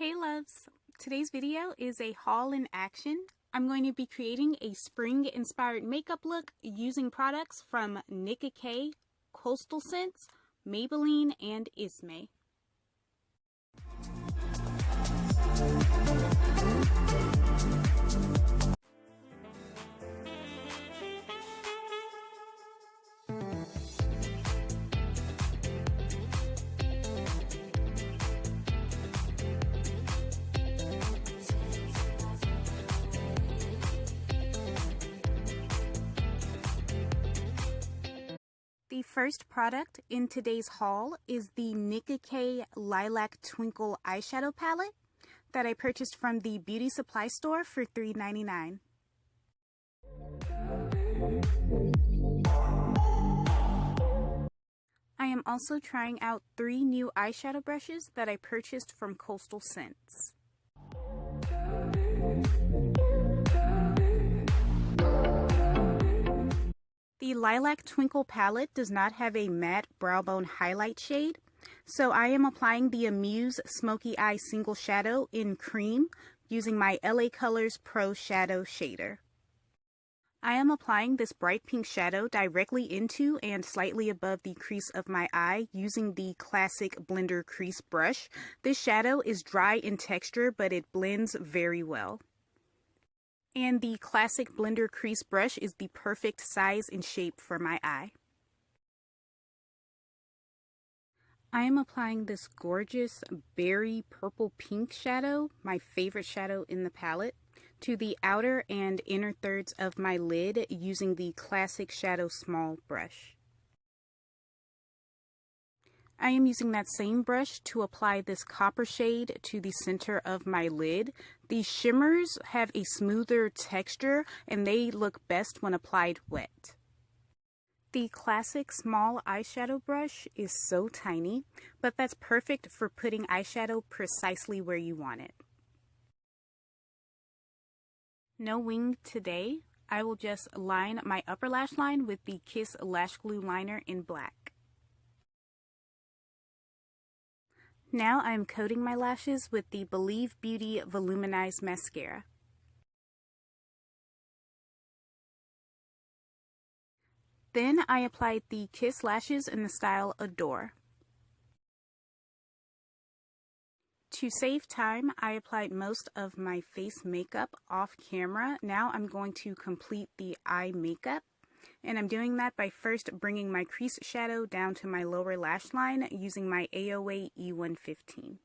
Hey loves! Today's video is a haul in action. I'm going to be creating a spring inspired makeup look using products from Nicka, Coastal Scents, Maybelline, and Izme. The first product in today's haul is the Nicka Lilac Twinkle eyeshadow palette that I purchased from the beauty supply store for $3.99. I am also trying out 3 new eyeshadow brushes that I purchased from Coastal Scents. The Lilac Twinkle palette does not have a matte brow bone highlight shade, so I am applying the Amuse Smokey Eye Single Shadow in Creme using my LA Colors Pro Shadow Shader. I am applying this bright pink shadow directly into and slightly above the crease of my eye using the classic blender crease brush. This shadow is dry in texture, but it blends very well. And the classic blender crease brush is the perfect size and shape for my eye. I am applying this gorgeous berry purple pink shadow, my favorite shadow in the palette, to the outer and inner thirds of my lid using the classic shadow small brush. I am using that same brush to apply this copper shade to the center of my lid. The shimmers have a smoother texture and they look best when applied wet. The classic small eyeshadow brush is so tiny, but that's perfect for putting eyeshadow precisely where you want it. No wing today. I will just line my upper lash line with the Kiss Lash Glue Liner in black. Now I'm coating my lashes with the Believe Beauty Volumin'eyes mascara. Then I applied the Kiss lashes in the style Adore. To save time, I applied most of my face makeup off camera. Now I'm going to complete the eye makeup. And I'm doing that by first bringing my crease shadow down to my lower lash line using my AOA E115.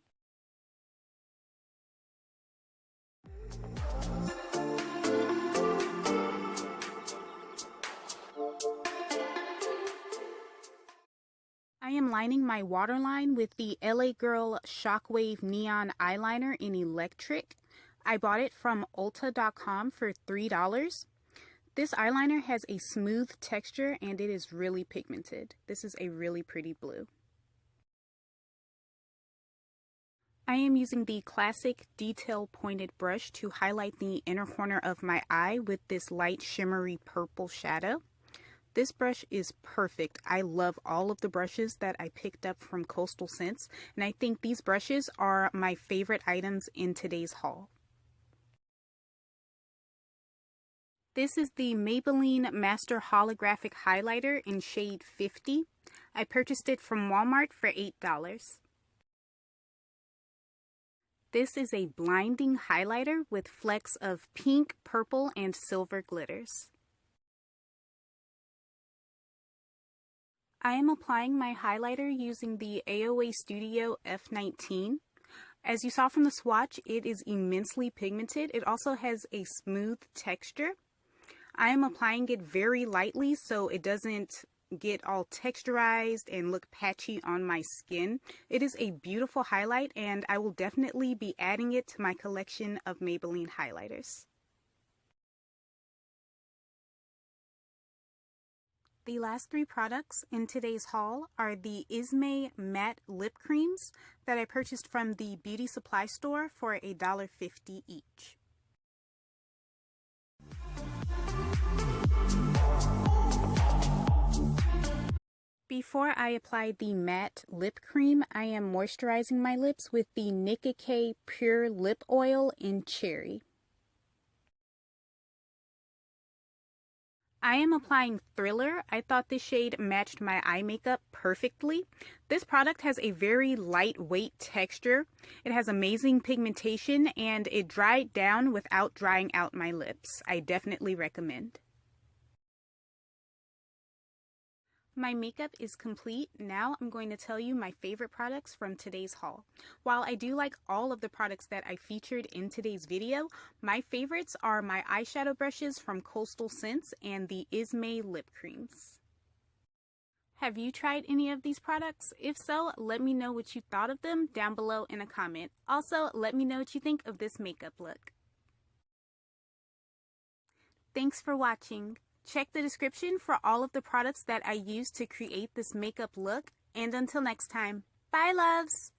I am lining my waterline with the LA Girl Shockwave Neon Eyeliner in Electric. I bought it from Ulta.com for $3. This eyeliner has a smooth texture and it is really pigmented. This is a really pretty blue. I am using the classic detail pointed brush to highlight the inner corner of my eye with this light shimmery purple shadow. This brush is perfect. I love all of the brushes that I picked up from Coastal Scents, and I think these brushes are my favorite items in today's haul. This is the Maybelline Master Holographic Highlighter in shade 50. I purchased it from Walmart for $8. This is a blinding highlighter with flecks of pink, purple, and silver glitters. I am applying my highlighter using the AOA Studio F19. As you saw from the swatch, it is immensely pigmented. It also has a smooth texture. I am applying it very lightly so it doesn't get all texturized and look patchy on my skin. It is a beautiful highlight and I will definitely be adding it to my collection of Maybelline highlighters. The last 3 products in today's haul are the Izme matte lip creams that I purchased from the beauty supply store for $1.50 each. Before I apply the matte lip cream, I am moisturizing my lips with the Nicka Pure Lip Oil in Cherry. I am applying Thriller. I thought this shade matched my eye makeup perfectly. This product has a very lightweight texture. It has amazing pigmentation and it dried down without drying out my lips. I definitely recommend. My makeup is complete. Now I'm going to tell you my favorite products from today's haul. While I do like all of the products that I featured in today's video, my favorites are my eyeshadow brushes from Coastal Scents and the Izme lip creams. Have you tried any of these products? If so, let me know what you thought of them down below in a comment. Also, let me know what you think of this makeup look. Thanks for watching. Check the description for all of the products that I used to create this makeup look. And until next time, bye loves!